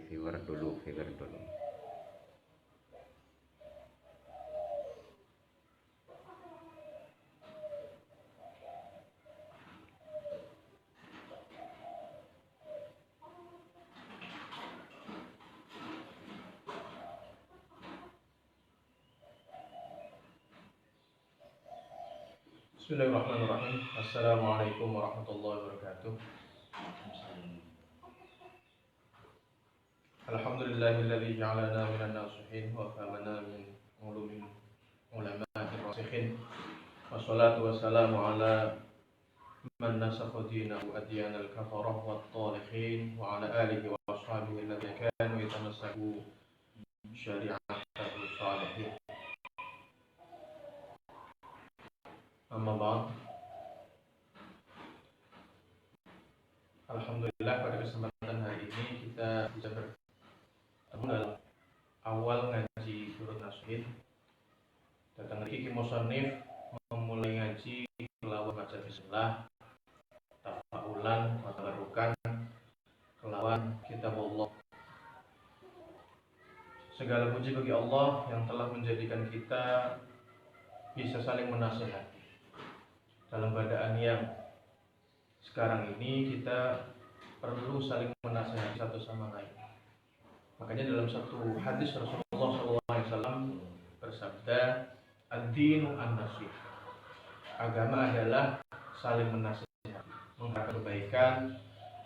viewer dulu. Bismillahirrahmanirrahim. Assalamualaikum warahmatullahi wabarakatuh. Alhamdulillahilladzi ja'alana minan nasihin wa fahamana min ulumin ulama'ir rasikhin. Wassalatu wassalamu ala man nasakha dinahu adyanal kafarah wat talihin wa ala alihi wa ashabihi alladhina kanu yatamassaku syari'atahu salihin. Amma ba'd. Alhamdulillah pada kesempatan hari ini kita bisa bertemu dalam awal ngaji surah Nasihin. Datang lagi musannif memulai ngaji kelawan baca bismillah, tafaulan, tabarukan kelawan kitab Allah. Segala puji bagi Allah yang telah menjadikan kita bisa saling menasihati dalam keadaan yang sekarang ini kita perlu saling menasihati satu sama lain. Makanya dalam satu hadis Rasulullah SAW bersabda, ad-dinu an-nasih. Agama adalah saling menasihati, mengharapkan kebaikan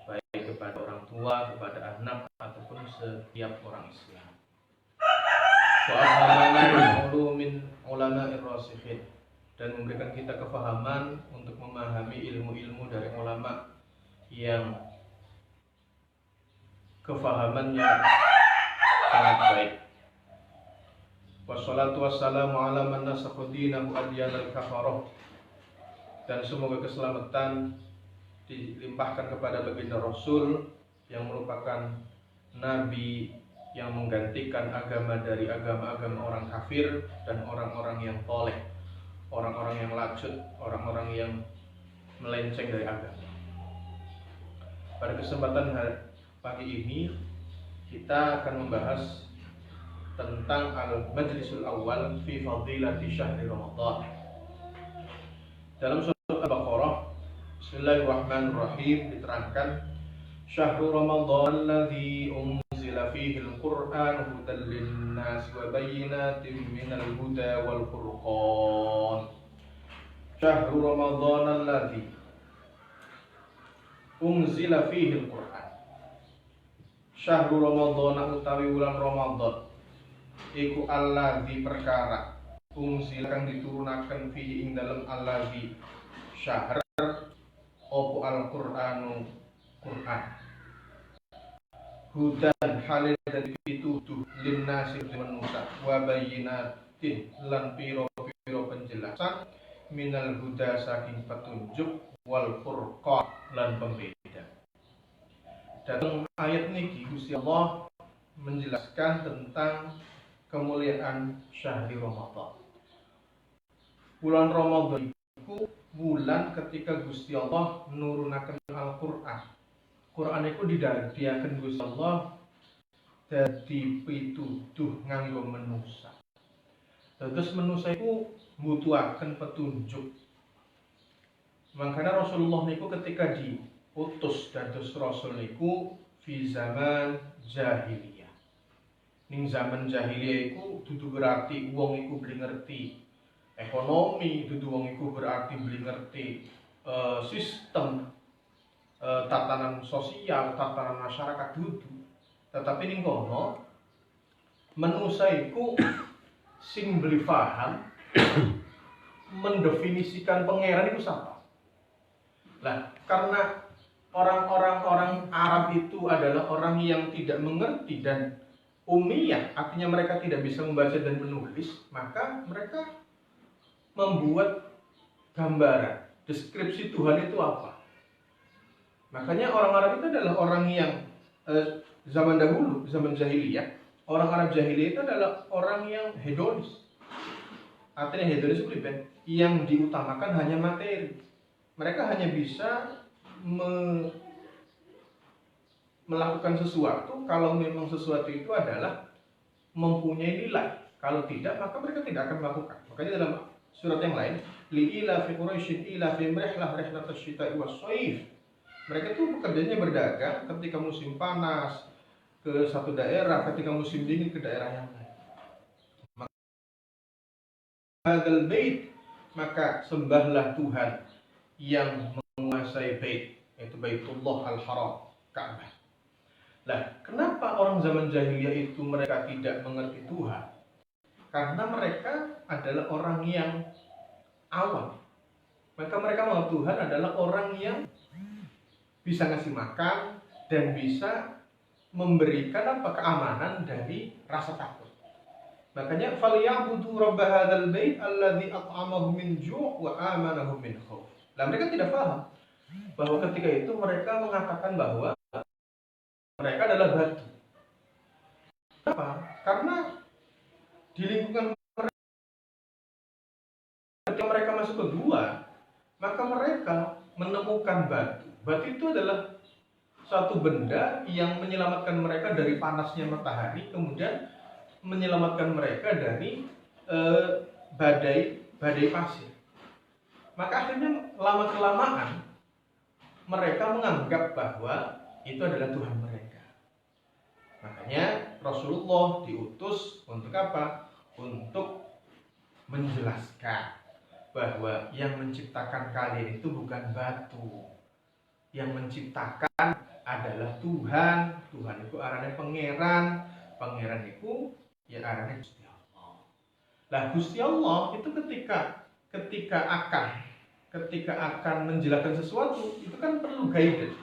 baik kepada orang tua, kepada anak ataupun setiap orang Islam. Wa afhamana ulumin ulama'ir rasikhin, dan memberikan kita kefahaman untuk memahami ilmu-ilmu dari ulama yang kefahamannya sangat baik. Wassalatu wassalamu ala man nasakha dinahu adyanal kafarah, dan semoga keselamatan dilimpahkan kepada baginda Rasul yang merupakan nabi yang menggantikan agama dari agama-agama orang kafir dan orang-orang yang toleh, orang-orang yang lacut, orang-orang yang melenceng dari agama. Pada kesempatan pagi ini kita akan membahas tentang al-majlisul awal fi fadilati syahri Ramadan. Dalam surah Al-Baqarah, Bismillahirrahmanirrahim, diterangkan Syahrul Ramadan alladzi unzila fihi al-Qur'an hudan lin-nas wa bayyinatin minal huda wal furqan. Syahrul Ramadan alladzi unzila fihi al-Qur'an. Syahrul Ramadan utawi wulan Ramadan iku alladzi perkara unzila kang diturunaken fihi ing dalem alladzi syahr opo al-Qur'anu Qur'an. Hudan halil dan pituduh linnasi manusia wa bayyinatin lan piro-piro penjelasan minal huda saking petunjuk wal furqan lan pembeda. Dalam ayat niki Gusti Allah menjelaskan tentang kemuliaan syahri Ramadan. Bulan Ramadan itu bulan ketika Gusti Allah nurunaken Al-Qur'an. Quran itu didadiaken Gusti Allah dadi pituduh nganggo manusa. Terus manusa itu mbutuhaken petunjuk. Makanya Rasulullah niku ketika diutus dados rasul niku fi zaman jahiliyah. Ning zaman jahiliyah iku dudu berarti wong iku beli ngerti ekonomi, dudu wong iku berarti beli ngerti sistem tatanan sosial, tatanan masyarakat dudu. Tetapi ning kono manusa iku sing beli paham mendefinisikan pangeran itu siapa. Lah, karena orang Arab itu adalah orang yang tidak mengerti dan ummiyah, artinya mereka tidak bisa membaca dan menulis, maka mereka membuat gambaran, deskripsi Tuhan itu apa. Makanya orang Arab itu adalah orang yang zaman dahulu, zaman jahiliyah, orang Arab jahiliyah itu adalah orang yang hedonis. Artinya hedonis itu yang diutamakan hanya materi. Mereka hanya bisa melakukan sesuatu kalau memang sesuatu itu adalah mempunyai nilai. Kalau tidak, maka mereka tidak akan melakukan. Makanya dalam surat yang lain, li'ila fi Quraisyin ila fi rihlah rihlatasy syita'i was-shaif. Mereka tuh pekerjaannya berdagang ketika musim panas ke satu daerah, ketika musim dingin ke daerah yang lain. Hadzal bait, maka sembahlah Tuhan yang menguasai bait, yaitu Baitullah Al-Haram, Ka'bah. Lah, kenapa orang zaman jahiliyah itu mereka tidak mengerti Tuhan? Karena mereka adalah orang yang awam. Maka mereka menganggap Tuhan adalah orang yang bisa ngasih makan dan bisa memberikan keamanan dari rasa takut. Makanya falyabudu rabb hadzal bait alladzi at'amahum min ju' wa amanahum min khauf. Lah mereka tidak paham bahwa ketika itu mereka mengatakan bahwa mereka adalah batu. Kenapa? Karena di lingkungan mereka, ketika mereka masuk ke gua, maka mereka menemukan batu. Batu itu adalah suatu benda yang menyelamatkan mereka dari panasnya matahari, kemudian menyelamatkan mereka dari badai pasir. Maka akhirnya lama-kelamaan mereka menganggap bahwa itu adalah Tuhan mereka. Makanya Rasulullah diutus untuk apa? Untuk menjelaskan bahwa yang menciptakan kalian itu bukan batu. Yang menciptakan adalah Tuhan. Tuhan itu arahnya pangeran. Pangeran itu ya arahnya Gusti Allah. Lah Gusti Allah itu ketika akan menjelaskan sesuatu itu kan perlu guidance.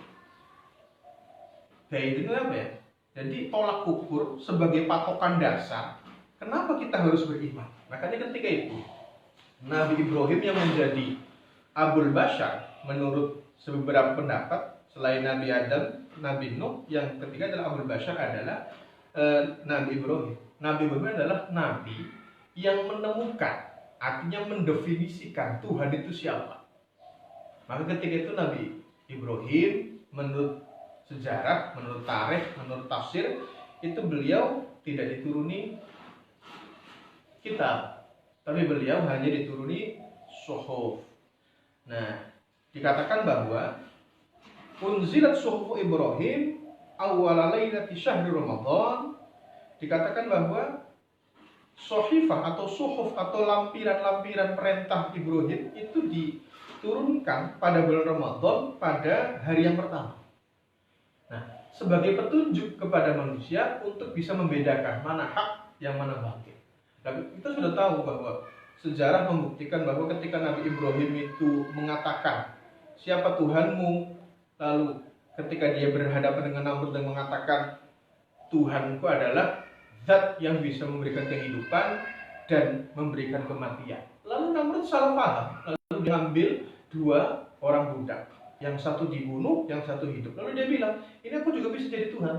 Guidance itu apa ya? Jadi tolak ukur sebagai patokan dasar. Kenapa kita harus beriman? Makanya ketika itu Nabi Ibrahim yang menjadi Abul Bashar menurut beberapa pendapat, selain Nabi Adam, Nabi Nuh, yang ketiga adalah Abul Bashar adalah Nabi Ibrahim. Nabi Ibrahim adalah Nabi yang menemukan, artinya mendefinisikan Tuhan itu siapa. Maka ketika itu Nabi Ibrahim menurut sejarah, menurut tarikh, menurut tafsir, itu beliau tidak dituruni kitab, tapi beliau hanya dituruni suhuf. Nah, dikatakan bahwa unzilat suhuf Ibrahim awwala lailati syahri Ramadan. Dikatakan bahwa sohifah atau suhuf atau lampiran-lampiran perintah Ibrahim itu diturunkan pada bulan Ramadan pada hari yang pertama. Nah, sebagai petunjuk kepada manusia untuk bisa membedakan mana hak yang mana batil. Tapi kita sudah tahu bahwa sejarah membuktikan bahwa ketika Nabi Ibrahim itu mengatakan siapa Tuhanmu, lalu ketika dia berhadapan dengan Namrud dan mengatakan Tuhanku adalah zat yang bisa memberikan kehidupan dan memberikan kematian. Lalu Namrud salah paham, lalu dia ambil dua orang budak, yang satu dibunuh, yang satu hidup. Lalu dia bilang, ini aku juga bisa jadi Tuhan.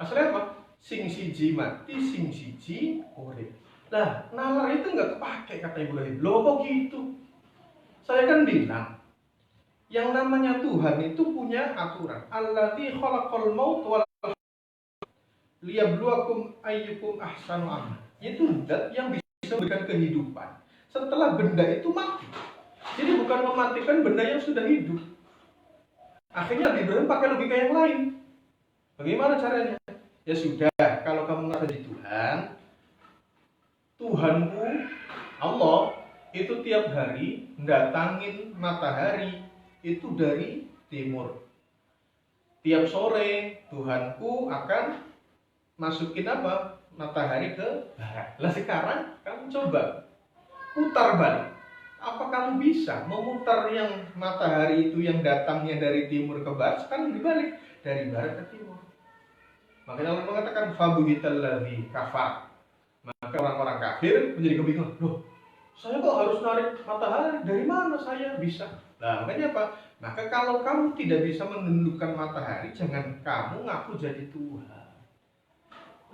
Asalnya apa? Sing siji mati, sing siji urip. Lah, nalar itu nggak kepake kata Ibrahim. Loh kok gitu? Saya kan bilang, yang namanya Tuhan itu punya aturan. Allati khalaqal maut wal liyabluwakum ayyukum ahsanu amal. Itu zat yang bisa memberikan kehidupan setelah benda itu mati. Jadi bukan mematikan benda yang sudah hidup. Akhirnya Ibrahim pakai logika yang lain. Bagaimana caranya? Ya sudah, kalau kamu nggak jadi Tuhan, Tuhanmu Allah itu tiap hari datangin matahari itu dari timur. Tiap sore Tuhanku akan masukin apa? Matahari ke barat. Lah sekarang kamu coba putar balik. Apa kamu bisa memutar yang matahari itu yang datangnya dari timur ke barat? Sekarang dibalik dari barat ke timur. Makanya Allah mengatakan fabuhital ladzi kafar. Maka orang-orang kafir menjadi kebingungan. Loh, saya kok harus narik matahari? Dari mana saya bisa? Nah, makanya apa? Maka kalau kamu tidak bisa menundukkan matahari, jangan kamu ngaku jadi Tuhan.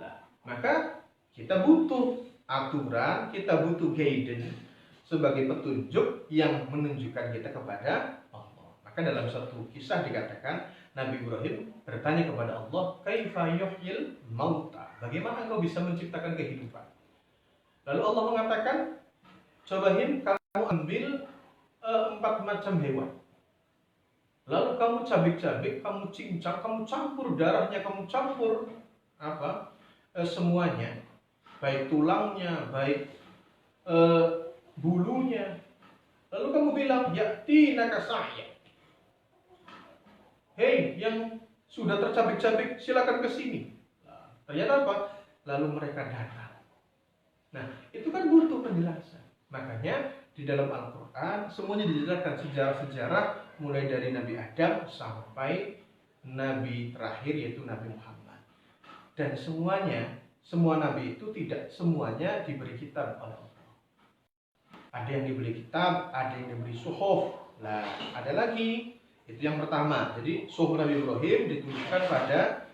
Nah, maka kita butuh aturan, kita butuh guidance sebagai petunjuk yang menunjukkan kita kepada Allah. Maka dalam satu kisah dikatakan Nabi Ibrahim bertanya kepada Allah, "Kaifa yuhyil mauta?" Bagaimana engkau bisa menciptakan kehidupan? Lalu Allah mengatakan, "Coba kamu ambil 4 macam hewan. Lalu kamu cabik-cabik, kamu cincang, kamu campur darahnya, kamu campur semuanya, baik tulangnya, baik bulunya. Lalu kamu bilang, ya'tinaka sa'ya. Hei, yang sudah tercabik-cabik, silakan ke sini." Nah, ternyata apa? Lalu mereka datang. Nah, itu kan butuh penjelasan. Makanya di dalam Al-Quran semuanya dijelaskan sejarah-sejarah mulai dari Nabi Adam sampai Nabi terakhir yaitu Nabi Muhammad. Dan semua Nabi itu tidak semuanya diberi kitab oleh Allah. Ada yang diberi kitab, ada yang diberi suhuf. Nah, ada lagi. Itu yang pertama. Jadi suhuf Nabi Ibrahim diturunkan pada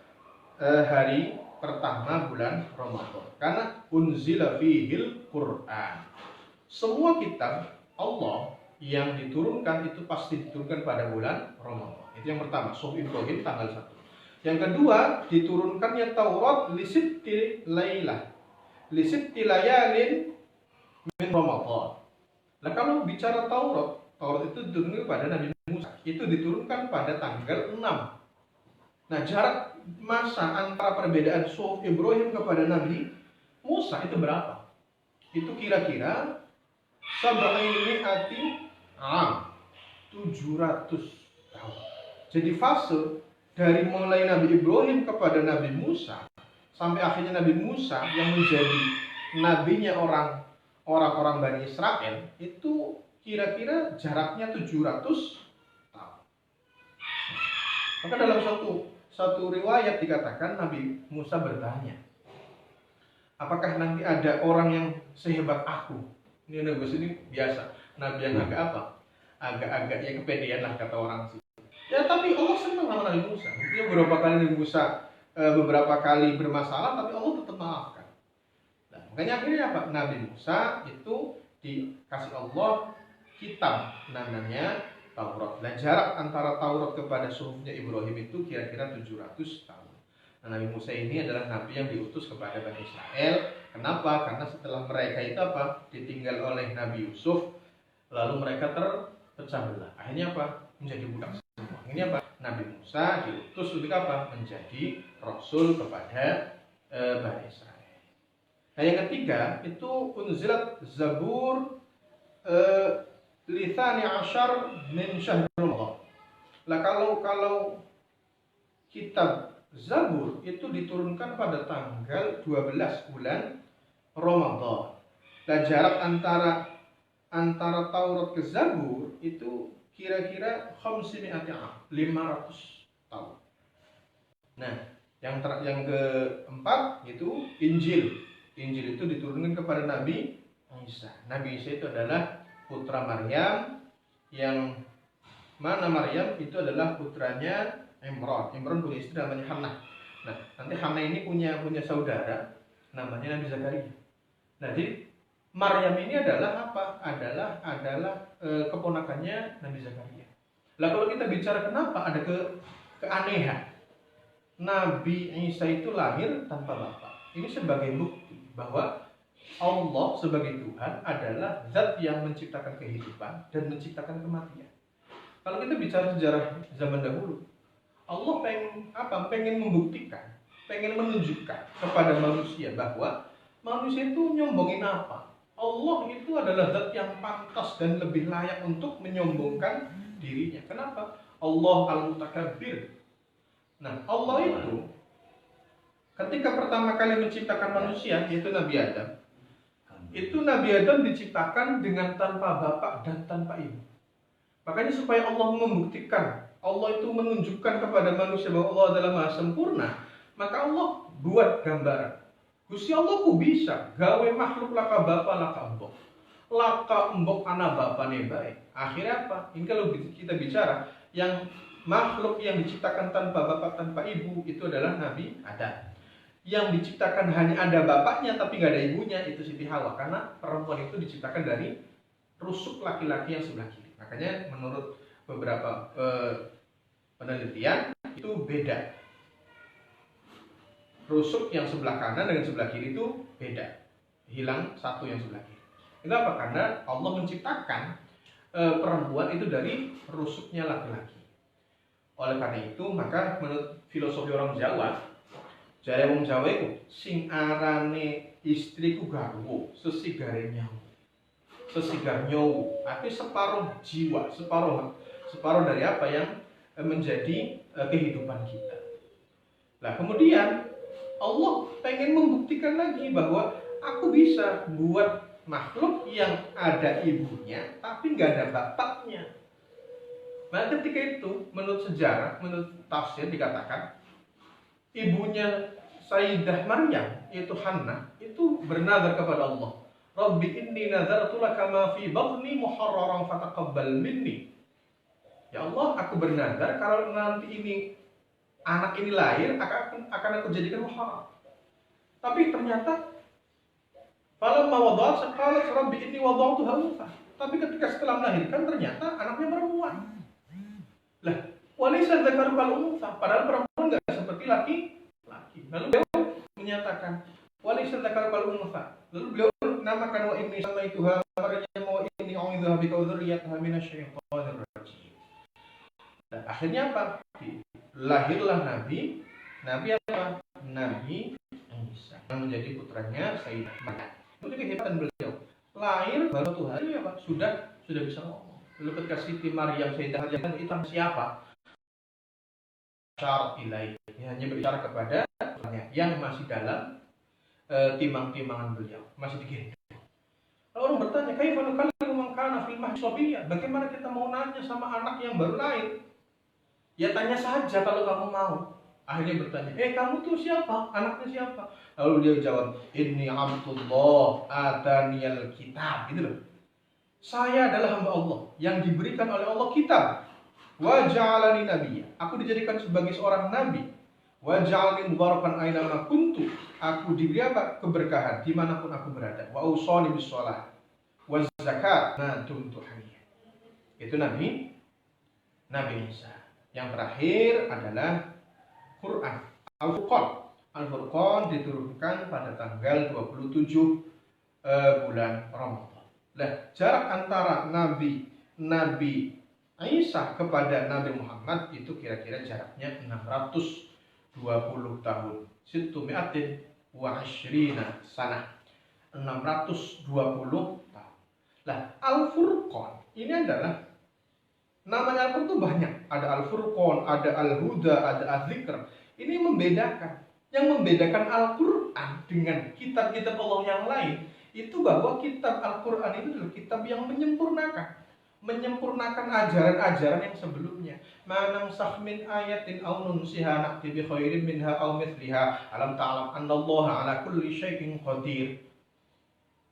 hari pertama bulan Ramadan. Karena unzila fihil Quran. Semua kitab Allah yang diturunkan itu pasti diturunkan pada bulan Ramadan. Itu yang pertama, suhuf Ibrahim tanggal 1. Yang kedua, diturunkannya Taurat lisitti layalin min Ramadan. Nah, kalau bicara Taurat itu diturunkan pada Nabi Musa. Itu diturunkan pada tanggal 6. Nah, jarak masa antara perbedaan suhuf Ibrahim kepada Nabi Musa itu berapa? Itu kira-kira 700 tahun. Jadi fase dari mulai Nabi Ibrahim kepada Nabi Musa sampai akhirnya Nabi Musa yang menjadi nabinya orang-orang Bani Israel itu kira-kira jaraknya 700 tahun. Maka dalam satu riwayat dikatakan Nabi Musa bertanya, apakah nanti ada orang yang sehebat aku? Ini Nabi Musa ini biasa, Nabi yang agak-agak ya kepedean lah kata orang sih. Ya tapi Allah senang sama Nabi Musa. Dia beberapa kali bermasalah, tapi Allah tetap maafkan. Nah, makanya akhirnya apa? Nabi Musa itu dikasih Allah kitab namanya Taurat. Dan jarak antara Taurat kepada suhufnya Ibrahim itu kira-kira 700 tahun. Nah, Nabi Musa ini adalah Nabi yang diutus kepada Bani Israel. Kenapa? Karena setelah mereka itu ditinggal oleh Nabi Yusuf, lalu mereka terpecah belah. Akhirnya menjadi budak semua. Ini Nabi Musa diutus untuk menjadi rasul kepada Bani Israel. Nah, yang ketiga itu unzilat Zabur lithani ashar min syahr Ramadan. Nah, kalau kitab Zabur itu diturunkan pada tanggal 12 bulan Ramadan. Dan jarak antara Taurat ke Zabur itu kira-kira 500 tahun. Nah, yang keempat itu Injil. Injil itu diturunkan kepada Nabi Isa. Nabi Isa itu adalah putra Maryam, yang mana Maryam itu adalah putranya Imran. Imran punya istri namanya Hannah. Nah, nanti Hannah ini punya saudara namanya Nabi Zakaria. Nah, jadi Maryam ini adalah Adalah keponakannya Nabi Zakaria. Lah kalau kita bicara kenapa ada keanehan Nabi Isa itu lahir tanpa bapak. Ini sebagai bukti bahwa Allah sebagai Tuhan adalah zat yang menciptakan kehidupan dan menciptakan kematian. Kalau kita bicara sejarah zaman dahulu, Allah pengen membuktikan, pengen menunjukkan kepada manusia bahwa manusia itu nyombongin apa. Allah itu adalah zat yang pantas dan lebih layak untuk menyombongkan dirinya. Kenapa? Allah al-mutakabbir. Nah, Allah itu ketika pertama kali menciptakan manusia, yaitu Nabi Adam, itu Nabi Adam diciptakan dengan tanpa bapak dan tanpa ibu. Makanya supaya Allah membuktikan, Allah itu menunjukkan kepada manusia bahwa Allah adalah maha sempurna, maka Allah buat gambaran. Gusti Allah ku bisa gawe makhluk laka bapa laka embok anak bapa nih baik. Akhirnya ini kalau kita bicara yang makhluk yang diciptakan tanpa bapak tanpa ibu itu adalah Nabi Adam. Yang diciptakan hanya ada bapaknya tapi nggak ada ibunya itu Siti Hawa, karena perempuan itu diciptakan dari rusuk laki-laki yang sebelah kiri. Makanya menurut beberapa penelitian itu beda. Rusuk yang sebelah kanan dengan sebelah kiri itu beda, hilang satu yang sebelah kiri. Kenapa? Karena Allah menciptakan perempuan itu dari rusuknya laki-laki. Oleh karena itu, maka menurut filosofi orang Jawa, jare wong Jawa itu sing arane istriku garwo, sesigare nyawu. Sesigar nyawu, artinya separuh jiwa, separuh dari apa yang menjadi kehidupan kita. Nah, kemudian Allah pengen membuktikan lagi bahwa aku bisa buat makhluk yang ada ibunya tapi nggak ada bapaknya. Nah, ketika itu menurut sejarah, menurut tafsir dikatakan ibunya Sayyidah Maryam yaitu Hannah itu bernazar kepada Allah, Rabbi inni nazartu laka ma fi batni muharraran fataqabbal minni. Ya Allah, aku bernazar kalau nanti anak ini lahir akan aku jadikan muharram. Tapi ternyata falamma wada'at qalat rabbi inni wada'tuha untha. Tapi ketika setelah melahirkan ternyata anaknya perempuan. Lah, walaysa dzakaru kal untha, padahal perempuan enggak seperti laki-laki. Lalu beliau menyatakan walaysa dzakaru kal untha. Lalu beliau namakan wa inni samaituha Maryam wa inni a'udzuha bika wa dzurriyyataha minasyaitonir rajim. Dan akhirnya apa? Lahirlah Nabi apa? Nabi Isa yang menjadi putranya Sayyidah Maryam. Itu kehebatan beliau. Lahir baru satu hari apa? Sudah bisa ngomong. Lalu ketika Siti Maryam Sayyidah Maryam itu siapa? Syarat ilaih. Hanya berbicara kepada yang masih dalam timang-timangan beliau, masih digendong. Lalu orang bertanya, kaifa nukallimu man kana fil mahdi sabiyya? Bagaimana kita mau nanya sama anak yang baru lahir? Ya tanya saja kalau kamu mau. Akhirnya bertanya, kamu tuh siapa? Anaknya siapa? Lalu dia jawab, inni abdullah ataniyal kitab. Gitu loh. Saya adalah hamba Allah yang diberikan oleh Allah kitab. Wa ja'alani nabiyya. Aku dijadikan sebagai seorang nabi. Wa ja'alni mubarakan aina ma kuntu. Aku diberi apa? Keberkahan dimanapun aku berada. Wa usani bis shalah wa zakat ma dumtu hayya. Itu Nabi Isa. Yang terakhir adalah Quran, Al-Furqan. Al-Furqan diturunkan pada tanggal 27 bulan Ramadan. Nah, jarak antara Nabi Isa kepada Nabi Muhammad itu kira-kira jaraknya 620 tahun. Situmi'atin wa ashrina sanah. 620 tahun. Nah, Al-Furqan ini adalah namanya Al-Furqan itu banyak. Ada Al-Furqan, ada Al-Huda, ada Az-Zikr. Ini membedakan. Yang membedakan Al-Quran dengan kitab-kitab Allah yang lain itu bahwa kitab Al-Quran itu adalah kitab yang menyempurnakan ajaran-ajaran yang sebelumnya. Manansakh min ayatin aw nunsiha na'ti bi khairin minha aw mithliha alam ta'lam annallaha ala kulli syai'in qadir.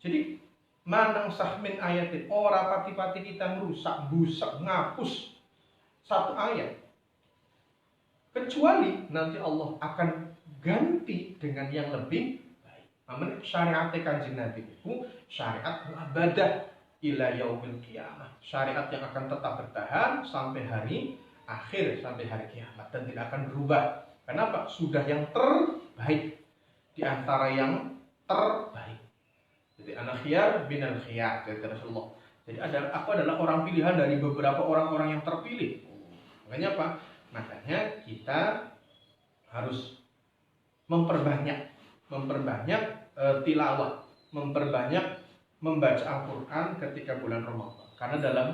Jadi manansakh min ayatin, ora pati-pati kita merusak, busak, ngapus satu ayat kecuali nanti Allah akan ganti dengan yang lebih baik. Namun syariat Kanjeng Nabi itu syariat mu'abbadah ila yaumil qiyamah. Syariat yang akan tetap bertahan sampai hari akhir, sampai hari kiamat dan tidak akan berubah. Kenapa? Sudah yang terbaik di antara yang terbaik. Jadi anak khiyar binal khiyar kata Rasulullah. Jadi aku adalah orang pilihan dari beberapa orang-orang yang terpilih. Makanya apa? Makanya kita harus memperbanyak tilawah, memperbanyak membaca Al-Quran ketika bulan Ramadan. Karena dalam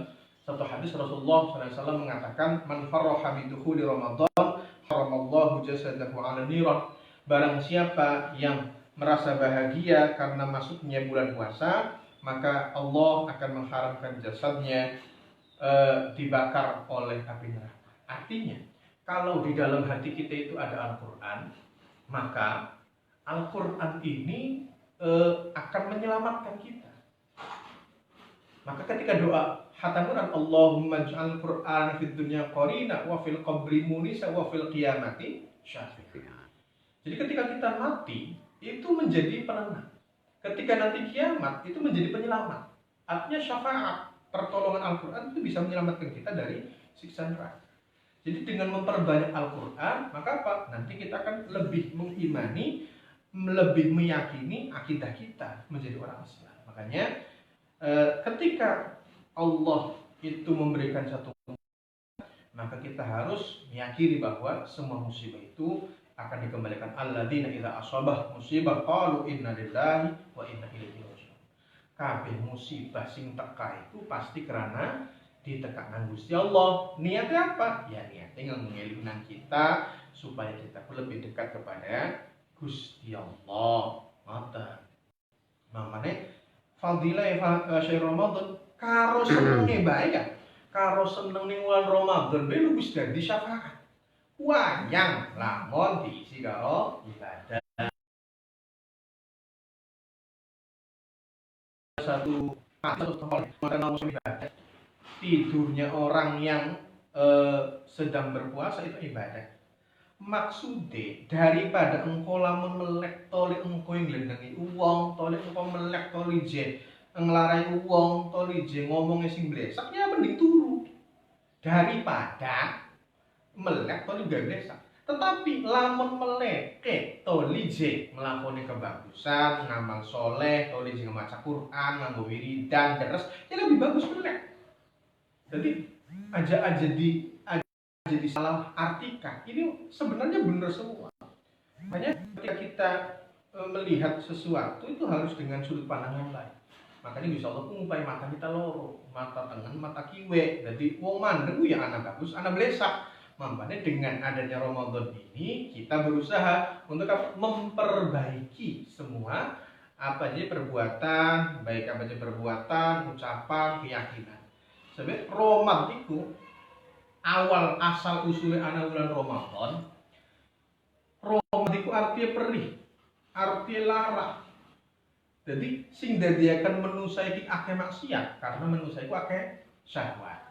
satu hadis Rasulullah SAW mengatakan, man farraha bidukhuli Ramadan, haramallahu jasadahu ala niran. Barang siapa yang merasa bahagia karena masuknya bulan puasa, maka Allah akan mengharamkan jasadnya dibakar oleh api neraka. Artinya, kalau di dalam hati kita itu ada Al-Quran, maka Al-Quran ini akan menyelamatkan kita. Maka ketika doa hatamunan Allahumma ja'al Qur'an fid dunya qarina wa fil qabri munisa wa fil qiyamati syafi'a. Jadi ketika kita mati itu menjadi penenang. Ketika nanti kiamat itu menjadi penyelamat. Artinya syafaat, pertolongan Al-Quran itu bisa menyelamatkan kita dari siksa neraka. Jadi dengan memperbanyak Al-Quran, maka apa? Nanti kita akan lebih mengimani, lebih meyakini akidah kita menjadi orang Islam. Makanya ketika Allah itu memberikan satu, maka kita harus meyakini bahwa semua musibah itu akan dikembalikan. Alladzina idza asabah musibah qalu inna lillahi wa inna ilaihi raji'un. Kabeh musibah sing teka itu pasti karena ditekakkan Gusti Allah. Niatnya apa? Ya niatnya ngelingkan kita supaya kita lebih dekat kepada Gusti Allah. Mata. Makanya fadilah syair Ramadan karo senenge bae ya. Karo seneng ning wulan Ramadan bae lu wis dadi syafaat. Wayang lamun diisi karo ibadah. Satu ibadah. Tidurnya orang yang sedang berpuasa itu ibadah. Maksudnya daripada engkau lamun melek toli engkau yang nglendengi uang, toli engkau melek toli je nglarai uang, toli je ngomongnya sing blesak, ya mending turu daripada melek toli gak blesak. Tetapi lamun melek toli je nglakoni kebagusan, ngamal soleh, toli je maca Quran, nganggo wiridan, terus ya lebih bagus melek. Jadi aja jadi salah artikan. Ini sebenarnya benar semua. Makanya ketika kita melihat sesuatu itu harus dengan sudut pandang yang lain. Makanya bisa Allah ngupai mata kita loro, mata tengah, mata kiwe. Jadi wong mandeng ya anak bagus, anak blesak. Makanya dengan adanya Ramadan ini kita berusaha untuk memperbaiki semua apa aja perbuatan, baik apa aja perbuatan, ucapan, keyakinan. Sebenarnya Ramadan itu awal asal usulnya anak bulan Ramadan. Ramadan itu artinya perih, artinya larang. Jadi sing dadiakan manusia iki akeh maksiat karena manusia iku akeh syahwat.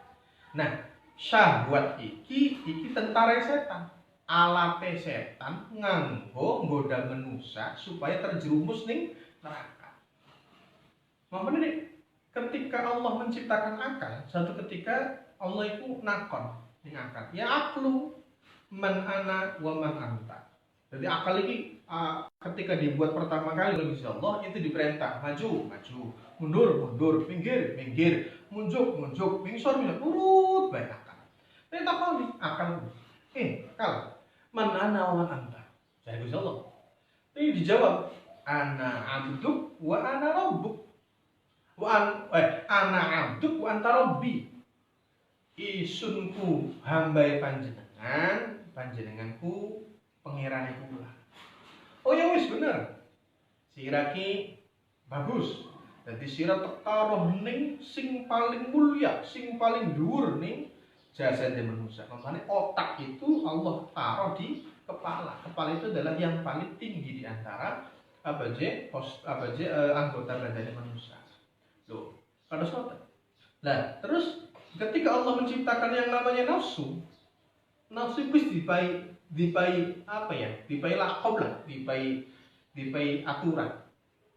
Nah, syahwat iki tentara setan. Alate setan nganggo nggoda manusia supaya terjerumus ning neraka. Makanya ketika Allah menciptakan akal, satu ketika Allah itu nakon ning akal. Ya aklu man ana wa man anta. Jadi akal ini ketika dibuat pertama kali oleh Allah itu diperintah maju, mundur, minggir, munjuk, mingsor, urut baik akal. Perintah kali akal. Akal man ana wa man anta. Jadi Gusti Allah. Ini dijawab ana abduk wa ana rabbuk. Ana abduk wa anta rabbi. Isunku hambai panjenenganku pangerane kula. Oh ya wis bener. Siraki bagus. Dadi sira teka ning sing paling mulia, sing paling dhuwur ning jasad manusia. Makanya otak itu Allah taruh di kepala. Kepala itu adalah yang paling tinggi di antara anggota badan manusia. Loh, kada soten. Nah, terus ketika Allah menciptakan yang namanya nafsu wis dipai apa ya? Dipai lakob lah, dipai aturan.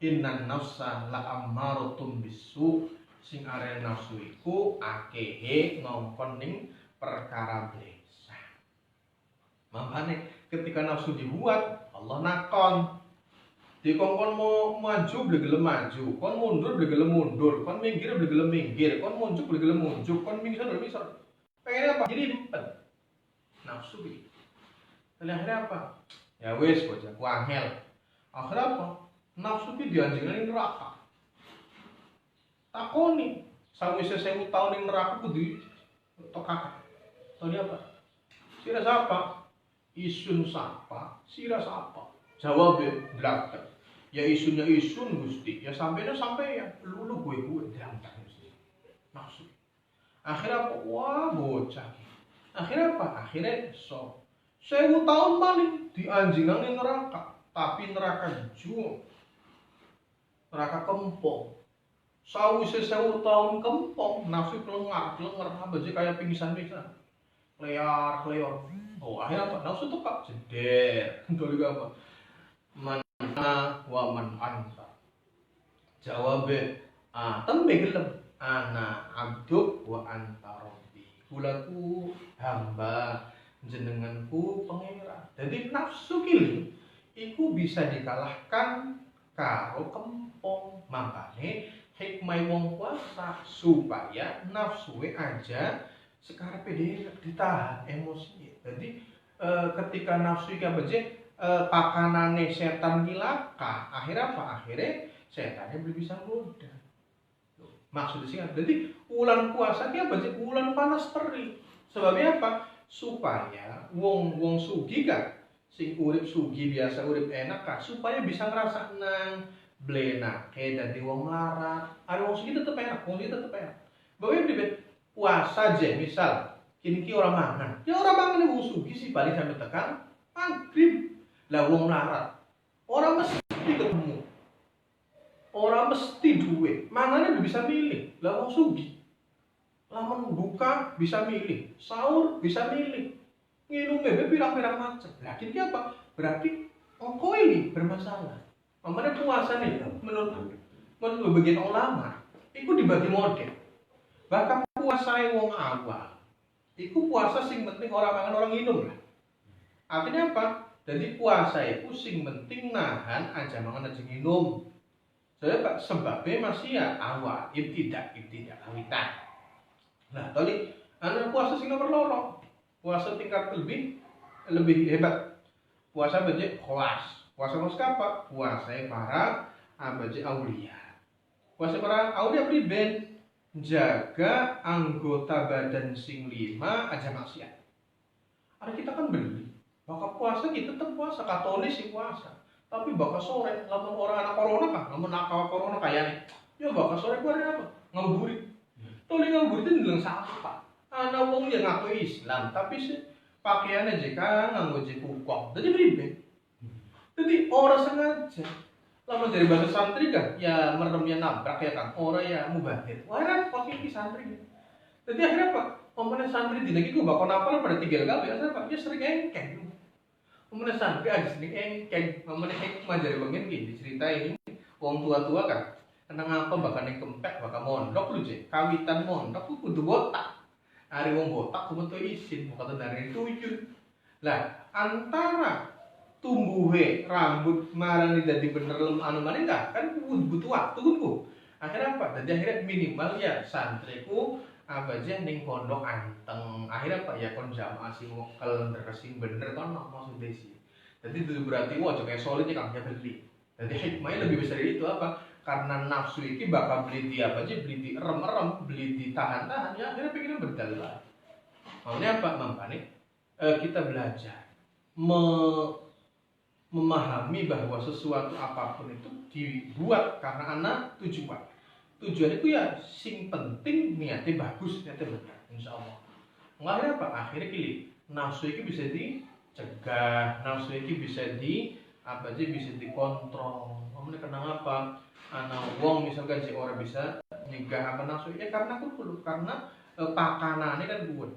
Innan nafsa la ammaratun bisu. Sing arep nafsu iku akehe ngongkon ning perkara blesa. Makanya ketika nafsu dibuat, Allah nakon. Dikongkon mau maju boleh gelem maju, kon mundur boleh gelem mundur, kon minggir boleh gelem minggir, kon munjuk boleh gelem munjuk, kon mingsor boleh mingsor. Pengen apa? Jadi ribet. Nafsu begitu. Dan akhirnya apa? Ya wes bocah ku angel. Akhirnya apa? Nafsu ki dianjingane neraka. Takoni, sawise 1000 tahun ning neraka kudu tokak. Tadi apa? Sira sapa? Isun sapa? Sira sapa? Jawab belakang. Ya isunnya isun Gusti, ya sampainya sampeyan, lulu gue diangkat Gusti. Nafsu. Akhirnya apa? Wah bocah. Akhirnya apa? Akhirnya 1000 tahun maling dianjingane neraka, tapi neraka juang. Neraka kempong. Sawise 1000 tahun kempong, nafsu kelengar, apa aja kayak pingsan-pingsan. Klear. Oh, akhirnya apa? Nafsu tuh kak jeder. Untuk apa? Mana wa man anta. Jawab tembe gelem ana abduk wa anta rabbi. kulaku hamba, jenenganku pangeran. Jadi nafsu kili iku bisa dikalahkan karo kempong. Makane hikmah wong puasa supaya nafsuwe aja sekarang pede ditahan emosi. Jadi ketika nafsu iki pakanane setan kilaka, akhirnya apa? Akhirnya setannya belum bisa goda. Maksudnya sih, jadi bulan puasa ini apa sih? Bulan panas terik. Sebabnya apa? Supaya wong sugi kan, sing urip sugi biasa urip enak kan, supaya bisa ngerasa nang blenake dadi wong melarat. Ada wong sugi tetep enak, wong sugi tetep enak. Bahwa puasa aja misal, kini orang mangan, ya orang mangan wong sugi sih paling sampai tekan maghrib. Lah wong melarat, orang mesti ketemu, orang mesti duit, mangannya bisa milih. Lah wong sugi, lamun buka bisa milih, sahur bisa milih, nginum bebe pirang-pirang macam. Lah kini apa? Berarti engkau ini bermasalah. Makanya puasa nih, menurut bagian ulama, itu dibagi model. Bahkan puasa wong awal, itu puasa sing penting orang makan orang minum lah. Artinya apa? Jadi puasa itu sing penting nahan aja mangan aja minum. Sebabnya masih ya awal, ibtidak awitan. Nah, tadi anak puasa sing nomor loro. Puasa tingkat lebih hebat. Puasa baje kelas. Puasa apa? Puasa para baje aulia. Puasa para aulia priben jaga anggota badan sing 5 aja maksiat. Ada kita kan beli. Maka puasa kita tetap puasa, Katolik sih puasa. Tapi bakal sore, lamun orang anak corona kan, lamun nakal corona kayaknya. Ya bakal sore gua ada apa? Ngabuburit. Toli ngabuburit itu bilang apa? Anak wong yang ngaku Islam, tapi sih pakaiannya jika nganggo jekukok. Jadi beribe. Jadi orang sengaja. Lamun dari bahasa santri kan, ya meremnya nabrak ya kan, orang ya mubahir. Wah, repot ini santri. Jadi akhirnya apa? Pemenang santri di lagi gua bakal napal pada 3 kali. Asal Pak dia sering engkeng. Pemenang santri ada sering engkeng. Pemenang hikmah dari bagian gini diceritain wong tua-tua kan. Kenang apa bakal yang kempek, bakal mondok lu je. Kawitan mondok lu kudu botak. Hari wong botak kudu tuh isin, kata dari tuyul. Lah antara tumbuhe rambut marani dadi bener anu maneh kan butuh waktu ku. Akhirnya apa? Jadi akhirnya minimal ya santriku apa aja ning pondok anteng. Akhirnya apa ya kon jamaah sing kalender sing bener kan maksudnya sih. Jadi itu berarti wah kayak solidnya kan dia beli. Jadi hikmahnya lebih besar itu apa? Karena nafsu ini bakal beli di apa aja, beli di rem-rem, beli di tahan-tahan ya akhirnya pengen berdalil. Makanya apa? Makanya kita belajar memahami bahwa sesuatu apapun itu dibuat karena anak tujuan. Tujuan itu ya sing penting niatnya bagus, niatnya benar, insya Allah. Akhirnya apa? Akhirnya kili nafsu itu bisa dicegah, nafsu itu bisa bisa dikontrol. Kamu kenang apa? Anak wong misalkan si orang bisa nyegah apa nafsu ya karena kudu karena pakanannya kan buat.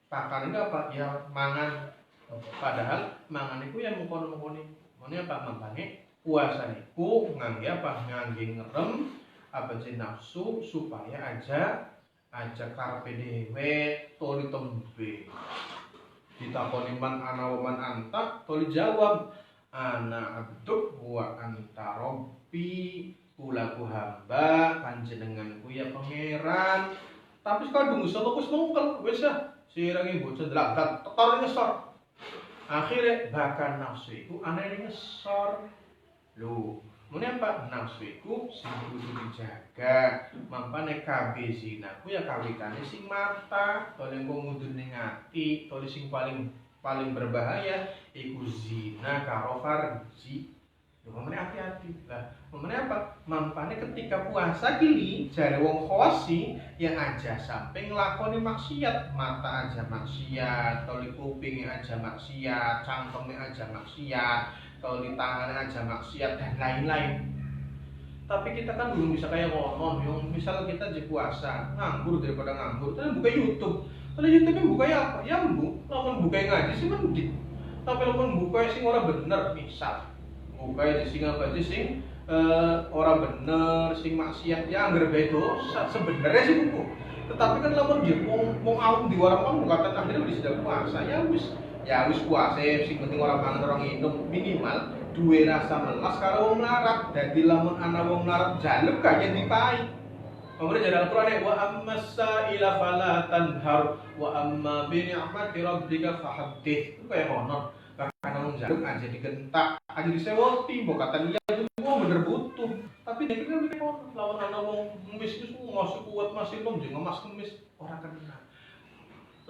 Pakan itu apa? Ya mangan. Padahal mangan itu yang mengkono-mengkoni. Maksudnya apa? Makanya puasa itu ngangge apa? Ngangge ngerem apa sih nafsu supaya aja karpe dewe toli tembe. Ditakoni man ana wa man anta toli jawab ana abduk wa anta robbi kulaku hamba panjenenganku ya pangeran. Tapi sekarang dungu sapa wis mungkel wis ah sirange bocah delagat tekor ngesor. Akhirnya bahkan nafsu itu aneh ngesor. Loh, mune apa nafsu itu sing kudu dijaga. Mampane kabeh zinaku ya kawitane sing mata, tole engko ngudune ati, tole sing paling berbahaya iku zina karo farji. Lho mene hati-hati. Lah, mene apa? Mampane ketika puasa gini jare wong khosi yang aja sampai nglakoni maksiat, mata aja maksiat, toli kuping aja maksiat, cangkeme aja maksiat, toli tangan aja maksiat dan lain-lain. Tapi kita kan belum bisa kayak ngono, yang misal kita di puasa, nganggur daripada nganggur, kita buka YouTube. Kalau YouTube buka ya apa? Ya lamun buka ngaji sih mending. Tapi lamun buka sing ora bener misal buka di sing apa aja sing orang bener sing maksiat ya anggar bae dosa sebenarnya sih buku Tetapi kan lamun nggih wong awam di warung kata akhirnya wis sudah puasa ya wis puasa sing penting ora mangan ora minum minimal duwe rasa melas karo wong melarat. Dadi lamun ana wong melarat jaluk kaya dipai. Kemudian jadi Al-Quran wa amma sa'ila fala tanhar wa amma bi ni'mati rabbika fahaddits. Itu kayak ngono. Karena wong jaluk aja digentak, aja disewoti, mbok kata liya semua bener butuh. Tapi dia kan mikir lawan ana wong ngemis itu masih kuat masih nom jeung ngemas ngemis ora kena.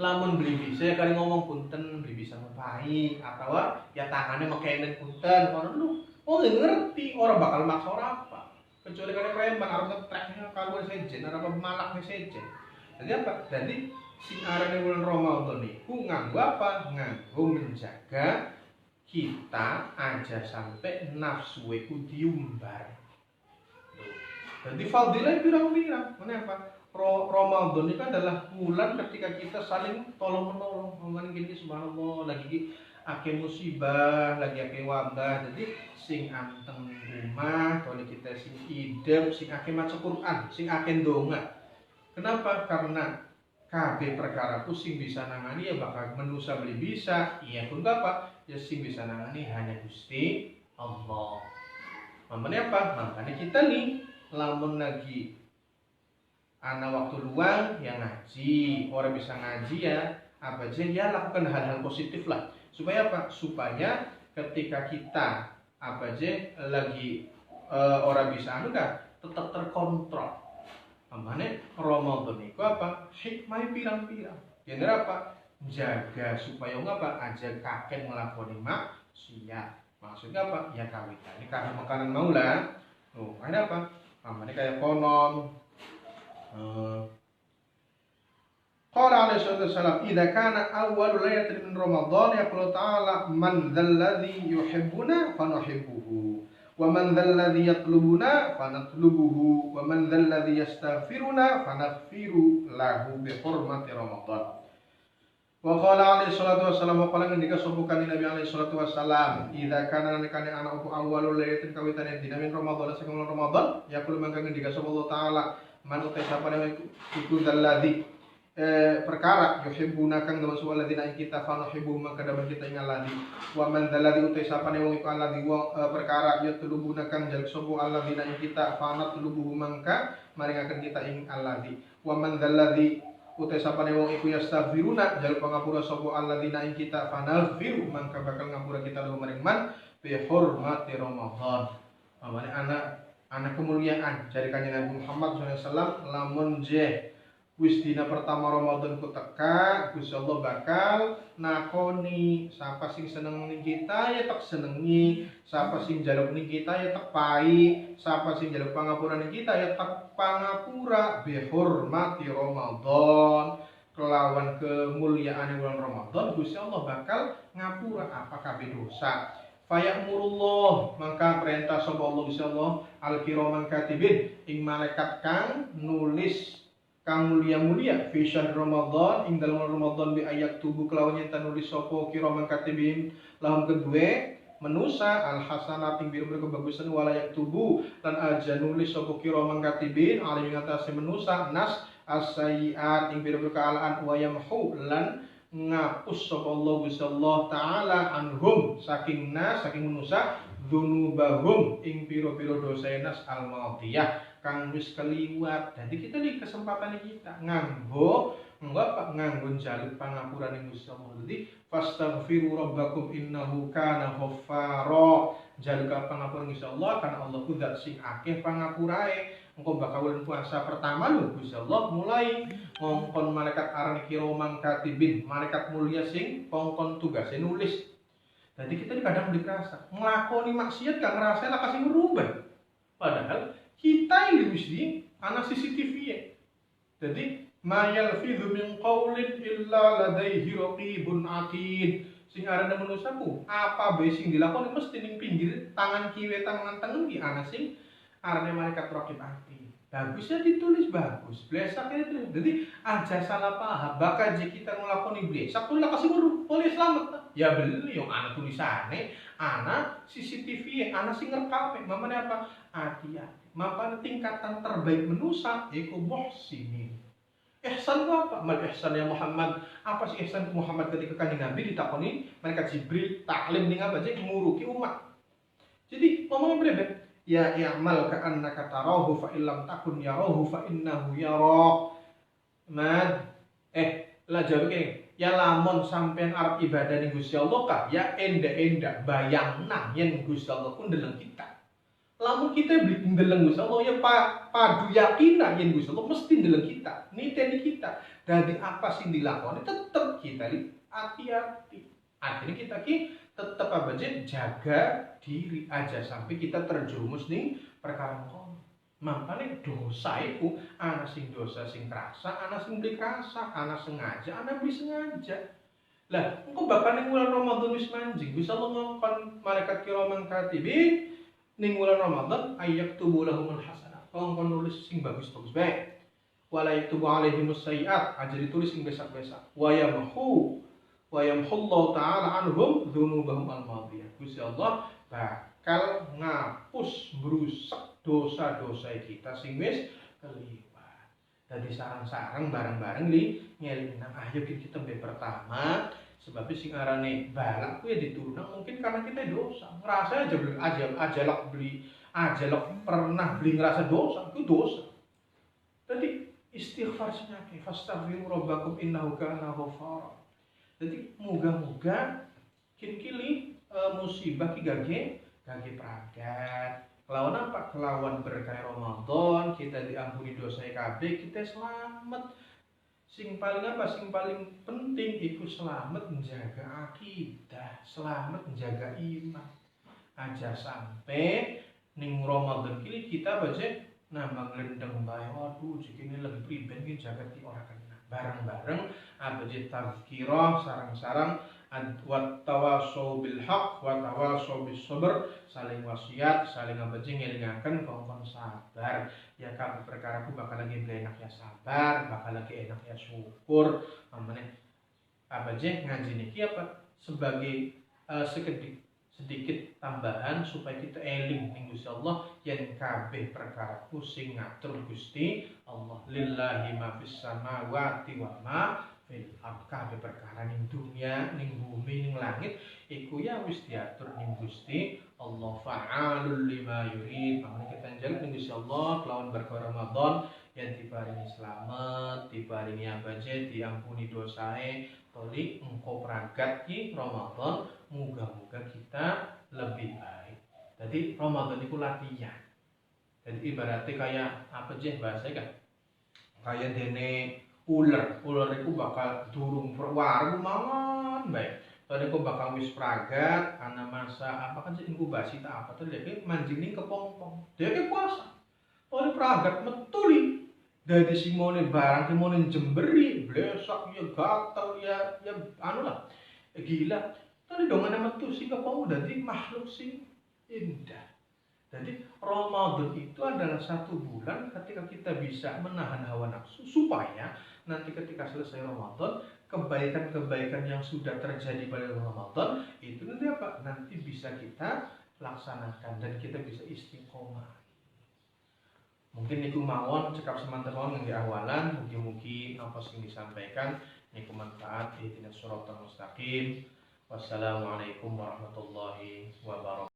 Lamun beli bisa ya kali ngomong punten beli bisa ngepai atau ya tangannya makainan punten orang lu ngerti orang bakal maksa orang apa kecuali karena preman harus ngetreknya kalau sejen apa malak sejen. Jadi apa? Jadi si arane bulan Ramadan niku nganggo apa? Nganggo menjaga kita aja sampai nafsu iku diumbar. Jadi fadilah pirang-pirang. Kenapa? Ramadan itu adalah bulan ketika kita saling tolong-menolong. Ngomongin gini subhanallah lagi ake musibah, lagi ake wabah. Jadi sing anteng rumah, kalau kita sing idem, sing ake maca Quran, sing ake ndonga. Kenapa? Karena kabeh perkara ku sing bisa nangani ya bakal manusia beli bisa, iya pun apa? Ya sing bisa nangani hanya Gusti Allah. Makanya apa? Makanya kita nih lamun lagi ana waktu luang yang ngaji, orang bisa ngaji ya apa aja ya lakukan hal-hal positif lah. Supaya apa? Supaya ketika kita apa aja lagi orang bisa anu kan tetap terkontrol. Amane Ramadan itu apa? Hikmah pirang-pirang. Yang apa? Jaga supaya ngapa aja kakek ngelakoni maksiat. Maksudnya apa? Ya kawitan. Ini karena makanan maula. Oh, ada apa? Amane kayak konon. Qala alaihi salatu wassalam idza kana awwalu lailatin min Ramadan yaqulu ta'ala man dzalladzi yuhibbuna fanuhibbuhu wa man dzalladzi yatlubuna fanatlubuhu wa man dzalladzi yastaghfiruna fanaghfiru lahu bi hurmati Ramadan. Wa qala alaihi salatu wassalam wa qala ngendika sobukan Nabi alaihi salatu wassalam idza kana nalikane ana apa awwalu lailatin kawitan dina min Ramadan saking Ramadan yaqulu mangka ngendika sapa Allah taala man utai sapane iku dzalladzi perkara yuhibbuna kang dalam suwa ladina ing kita fanuhibbu maka dalam kita ing alladzi wa man dzalladzi utai sapane wong iku alladzi perkara yatlubuna kang jaluk sapa alladina ing kita fanatlubuhu mangka maringaken kita ing alladzi wa man dzalladzi utai sapane wong iku yastaghfiruna jaluk pangapura sapa alladina ing kita fanaghfiru mangka bakal ngapura kita lu maring man bi hurmati Ramadan. Amane anak kemuliaan dari kanjeng Nabi Muhammad SAW lamun je wis dina pertama Ramadan ku teka Gusti Allah bakal nakoni siapa sing seneng ning kita ya tak senengi, siapa sing njaluk ning kita ya tak pai, siapa sing njaluk pangapura ning kita ya tak pangapura bi hurmati Ramadan. Kelawan kemuliaan bulan Ramadan Gusti Allah bakal ngapura apa kabeh dosa. Fayamurullah maka perintah sapa Allah Gusti Allah al-kiraman katibin ing malaikat kang nulis kang mulia-mulia fi syahr Ramadan ing dalam Ramadan bi ayat tubuh kelawan yen nulis sapa kiraman katibin lahum kedue menusa al hasanat ing biru kebagusan walayak tubuh lan aja nulis sapa kiraman katibin alim ing atase menusa nas as-sayyiat ing biru kaalaan wa yamhu lan ngapus sapa Allah Gusti Allah taala anhum saking nas saking manusa dzunubahum ing pira-pira dosa nas al-madiyah kang wis keliwat. Jadi kita di kesempatan kita nganggo njaluk pangapuran Gusti Allah. Jadi fastaghfiru rabbakum innahu kana ghaffara. Jaluk pangapuran Gusti Allah karena Allah ku zat sing akeh pangapurae. Engko bakal bulan puasa pertama lho Gusti Allah mulai ngongkon malaikat aran kiraman katibin, malaikat mulia sing kongkon tugasnya nulis. Jadi kita kadang dikerasa nglakoni maksiat gak ngerasa lah kasih merubah. Padahal kita ini mesti ana CCTV ya. Jadi ma yalfidhu min qaulin illa ladaihi raqibun atid. Sing arane manusaku, apa bae sing dilakoni mesti ning pinggir tangan kiwe tangan tengen ki ana sing arane malaikat raqib atid. Bagusnya ditulis bagus, blesak itu. Jadi aja salah paham. Bakal jika kita ngelakoni blesak tuh lah kasih boleh selamat. Ya beli yang ana tulisane, ana CCTV, ana sing ngerekam. Mamane apa? Hati-hati. Mapan tingkatan terbaik manusia iku muhsinin. Ihsan itu apa? Mal ihsan ya Muhammad. Apa sih ihsan Muhammad? Ketika Kanjeng Nabi ditakoni malaikat Jibril taklim ning apa aja nguruki umat. Jadi ngomongnya berbeda. Ya i'mal ka'annaka tarahu fa illam takun yarahu fa innahu yarak. Man lah jawab ya lamun sampean arep ibadah ning Gusti Allah kah ya enda-enda bayangna yen Gusti Allah ku ndeleng kita. Lamun kita beli ndeleng Gusti Allah ya padu yakin yen Gusti Allah mesti ndeleng kita, niteni kita. Dadi apa sing dilakoni tetep kita hati-hati. Artinya kita tetep apa aja jaga diri aja sampai kita terjerumus ning perkara kono. Makanya dosa itu ana sing dosa sing krasa, ana sing beli krasa, ana sengaja, ana beli sengaja. Lah, engko bakal ning bulan Ramadan wis manjing, bisa ngongkon malaikat kiraman katibin ning bulan Ramadan ayyaktubu lahumul hasanah. Ngongkon nulis sing bagus-bagus bae. Wala yaktubu alaihimus sayiat, aja ditulis sing besak-besak. Wa yamhullahu ta'ala anhum dzunubahum al-madiyah. Gusti Allah bakal ngapus merusak dosa-dosa kita sing wis keliwat. Dadi sarang-sarang bareng-bareng ngeling nang ayo kita mbek pertama sebab sing arane balak ku ya diturunang mungkin karena kita dosa. Ngerasa ajalak pernah beli ngerasa dosa, itu dosa. Jadi istighfar senyake fastaghfiru rabbakum innahu kana ghafara. Jadi moga-moga kini musibah ki gage pragat. Kelawan apa? Kelawan berkah Ramadan, kita diampuni dosa kabeh, kita selamat. Sing paling apa? Sing paling penting iku selamat menjaga akidah, selamat menjaga iman. Aja sampai ning Ramadan kini kita baca nambah nglendeng bae. Waduh, jekine lebih priben ki jagat ki ora kena. Bareng-bareng abaje tazkirah sarang-sarang wat tawasau bil haq wa tawasau bis sabr, saling wasiat, saling abaje ngelingaken kongkon sabar. Ya kabeh perkara ku bakal lagi enak ya sabar, bakal lagi enak ya syukur. Amane abaje ngaji niki apa sebagai sedikit tambahan supaya kita eling ning Gusti Allah yen kabeh perkara sing ngatur Gusti Allah. Lillahi ma fis samawati wa ma fil ardh. Kabeh perkara ning dunya, ning bumi, ning langit iku ya wis diatur ning Gusti Allah. Fa'alul lima yurid. Makanya kita njaluk ning Gusti Allah kelawan berkah Ramadan yen diparingi slamet, diparingi abaje, diampuni dosae, toli engko pragat ki Ramadan. Moga-moga kita lebih baik. Jadi Ramadan itu latihan. Jadi ibaratnya kayak apa sih bahasanya kan? Kayak dene ular itu bakal durung perwaru mawon baik. Tadi aku bakal wis pragat, ana masa apa kan sih inkubasi tak apa tuh dia manjing kepompong. Dia puasa. Tadi pragat metuli. Dari simone barang simone jemberi, blesak ya gatal ya anu lah. Gila. Tadi dong ada metu sih kepompong dadi makhluk sing indah. Jadi Ramadan itu adalah satu bulan ketika kita bisa menahan hawa nafsu supaya nanti ketika selesai Ramadan kebaikan-kebaikan yang sudah terjadi pada Ramadan itu nanti apa? Nanti bisa kita laksanakan dan kita bisa istiqomah. Mungkin niku mawon cekap semanten mawon nggih awalan mugi-mugi napa sing disampaikan niku manfaat ihdinas shiratal mustaqim. Wassalamualaikum warahmatullahi wabarakatuh.